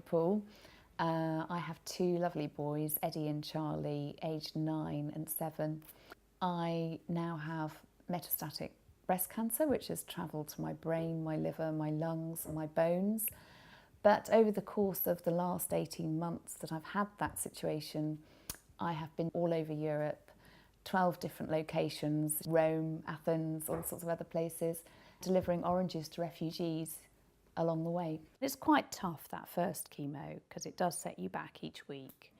Liverpool. I have two lovely boys, Eddie and Charlie, aged 9 and 7. I now have metastatic breast cancer, which has travelled to my brain, my liver, my lungs and my bones. But over the course of the last 18 months that I've had that situation, I have been all over Europe, 12 different locations, Rome, Athens, all sorts of other places, delivering oranges to refugees along the way. It's quite tough, that first chemo, because it does set you back each week.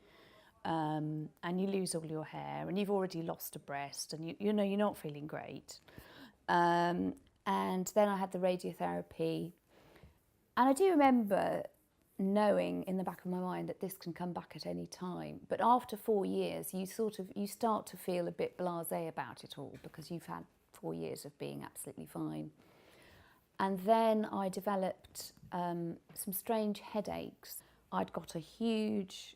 And you lose all your hair, and you've already lost a breast, and you know you're not feeling great. And then I had the radiotherapy, and I do remember knowing in the back of my mind that this can come back at any time. But after 4 years, you start to feel a bit blasé about it all, because you've had 4 years of being absolutely fine. And then I developed some strange headaches. I'd got a huge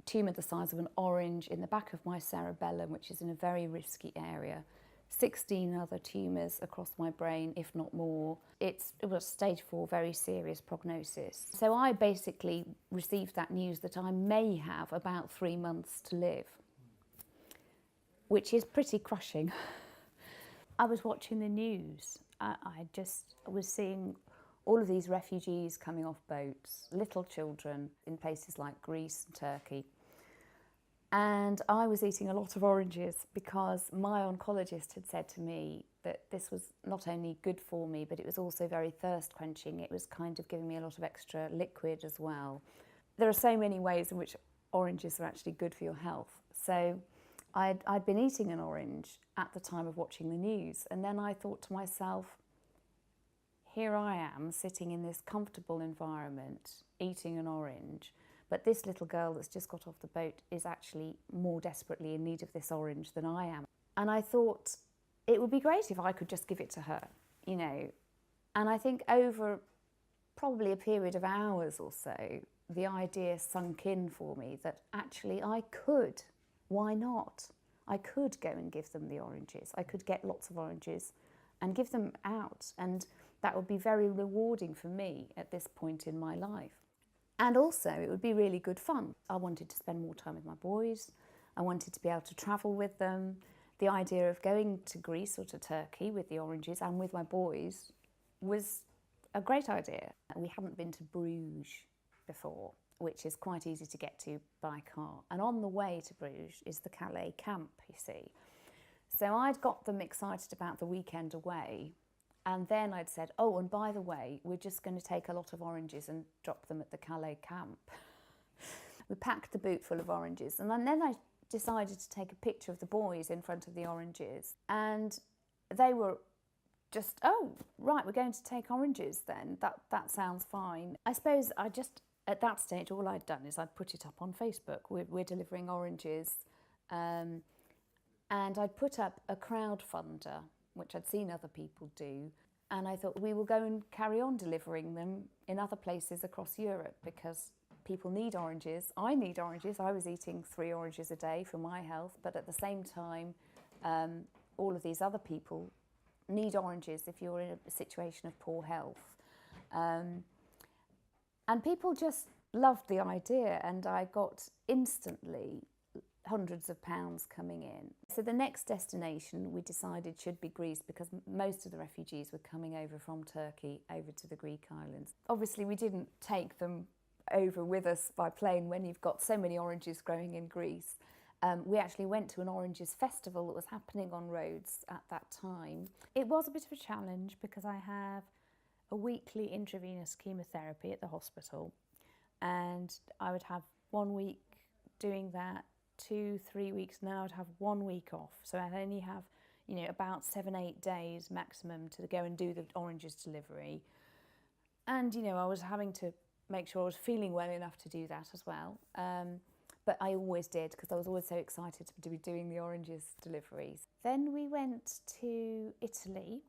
tumour the size of an orange in the back of my cerebellum, which is in a very risky area. 16 other tumours across my brain, if not more. It was stage 4, very serious prognosis. So I basically received that news that I may have about 3 months to live, which is pretty crushing. I was watching the news. I just was seeing all of these refugees coming off boats, little children in places like Greece and Turkey. And I was eating a lot of oranges because my oncologist had said to me that this was not only good for me, but it was also very thirst quenching. It was kind of giving me a lot of extra liquid as well. There are so many ways in which oranges are actually good for your health. So I'd been eating an orange at the time of watching the news, and then I thought to myself, here I am sitting in this comfortable environment eating an orange, but this little girl that's just got off the boat is actually more desperately in need of this orange than I am. And I thought it would be great if I could just give it to her, you know. And I think over probably a period of hours or so, the idea sunk in for me that actually I could. Why not? I could go and give them the oranges. I could get lots of oranges and give them out, and that would be very rewarding for me at this point in my life. And also it would be really good fun. I wanted to spend more time with my boys. I wanted to be able to travel with them. The idea of going to Greece or to Turkey with the oranges and with my boys was a great idea. We hadn't been to Bruges before, which is quite easy to get to by car. And on the way to Bruges is the Calais camp, you see. So I'd got them excited about the weekend away, and then I'd said, oh, and by the way, we're just going to take a lot of oranges and drop them at the Calais camp. We packed the boot full of oranges, and then I decided to take a picture of the boys in front of the oranges, and they were just, oh, right, we're going to take oranges then. That sounds fine. I suppose I just, at that stage, all I'd done is I'd put it up on Facebook. We're delivering oranges. And I'd put up a crowdfunder, which I'd seen other people do. And I thought we will go and carry on delivering them in other places across Europe because people need oranges. I need oranges. I was eating 3 oranges a day for my health. But at the same time, all of these other people need oranges if you're in a situation of poor health. And people just loved the idea, and I got instantly hundreds of pounds coming in. So the next destination we decided should be Greece because most of the refugees were coming over from Turkey over to the Greek islands. Obviously we didn't take them over with us by plane when you've got so many oranges growing in Greece. We actually went to an oranges festival that was happening on Rhodes at that time. It was a bit of a challenge because I have a weekly intravenous chemotherapy at the hospital, and I would have 1 week doing that, 2-3 weeks, and then I would have 1 week off. So I'd only have, you know, about 7-8 days maximum to go and do the oranges delivery. And, you know, I was having to make sure I was feeling well enough to do that as well. But I always did because I was always so excited to be doing the oranges deliveries. Then we went to Italy,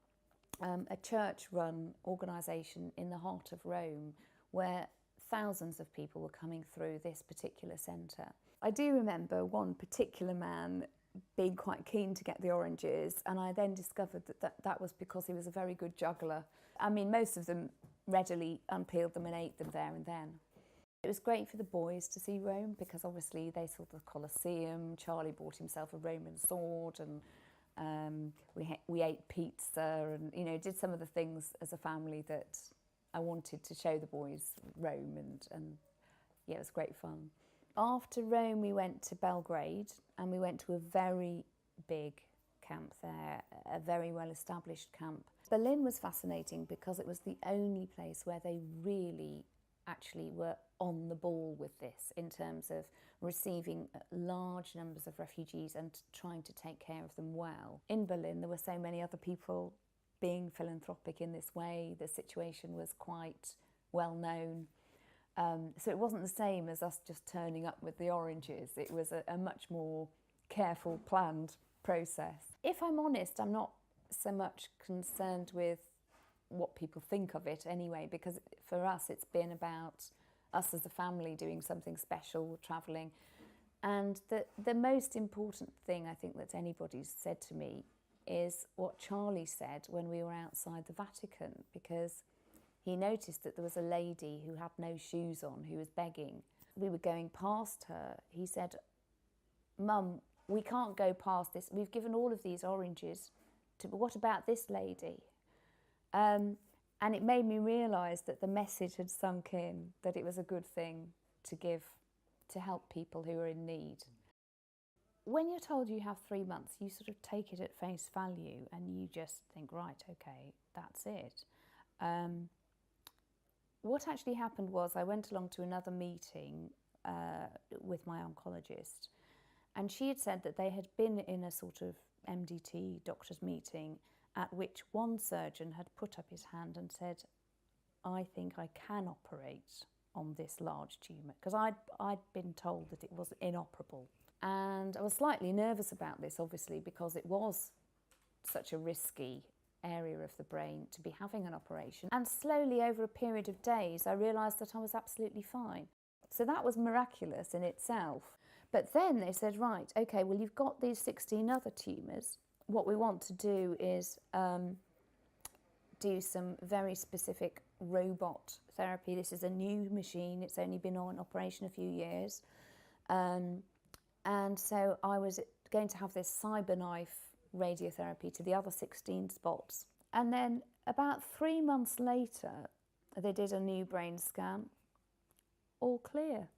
a church-run organisation in the heart of Rome where thousands of people were coming through this particular centre. I do remember one particular man being quite keen to get the oranges, and I then discovered that was because he was a very good juggler. I mean, most of them readily unpeeled them and ate them there and then. It was great for the boys to see Rome because obviously they saw the Colosseum. Charlie bought himself a Roman sword, and we ate pizza, and did some of the things as a family that I wanted to show the boys Rome, and yeah, it was great fun. After Rome, we went to Belgrade, and we went to a very big camp there, a very well-established camp. Berlin was fascinating because it was the only place where they really actually were on the ball with this in terms of receiving large numbers of refugees and trying to take care of them well. In Berlin, there were so many other people being philanthropic in this way. The situation was quite well known. So it wasn't the same as us just turning up with the oranges. It was a much more careful, planned process. If I'm honest, I'm not so much concerned with what people think of it anyway, because for us it's been about us as a family doing something special, travelling. And the most important thing I think that anybody's said to me is what Charlie said when we were outside the Vatican, because he noticed that there was a lady who had no shoes on, who was begging. We were going past her. He said, "Mum, we can't go past this. We've given all of these oranges to, what about this lady?" And it made me realise that the message had sunk in, that it was a good thing to give, to help people who are in need. When you're told you have 3 months, you sort of take it at face value and you just think, right, okay, that's it. What actually happened was I went along to another meeting with my oncologist, and she had said that they had been in a sort of MDT doctor's meeting at which one surgeon had put up his hand and said, "I think I can operate on this large tumour," because I'd been told that it was inoperable. And I was slightly nervous about this, obviously, because it was such a risky area of the brain to be having an operation. And slowly, over a period of days, I realised that I was absolutely fine. So that was miraculous in itself. But then they said, right, okay, well, you've got these 16 other tumours. What we want to do is do some very specific robot therapy. This is a new machine. It's only been on operation a few years. And so I was going to have this cyberknife radiotherapy to the other 16 spots. And then about 3 months later, they did a new brain scan, all clear.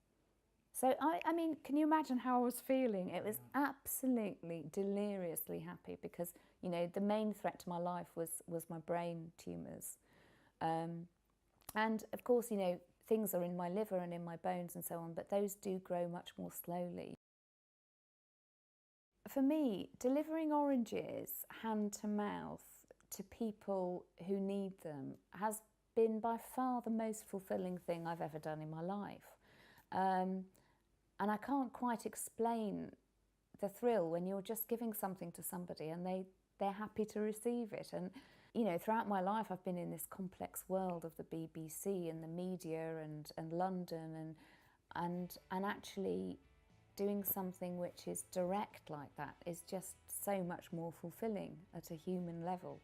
So, I mean, can you imagine how I was feeling? It was absolutely deliriously happy because, you know, the main threat to my life was my brain tumours. And, of course, you know, things are in my liver and in my bones and so on, but those do grow much more slowly. For me, delivering oranges hand to mouth to people who need them has been by far the most fulfilling thing I've ever done in my life. And I can't quite explain the thrill when you're just giving something to somebody and they're happy to receive it. And, you know, throughout my life I've been in this complex world of the BBC and the media and London and actually doing something which is direct like that is just so much more fulfilling at a human level.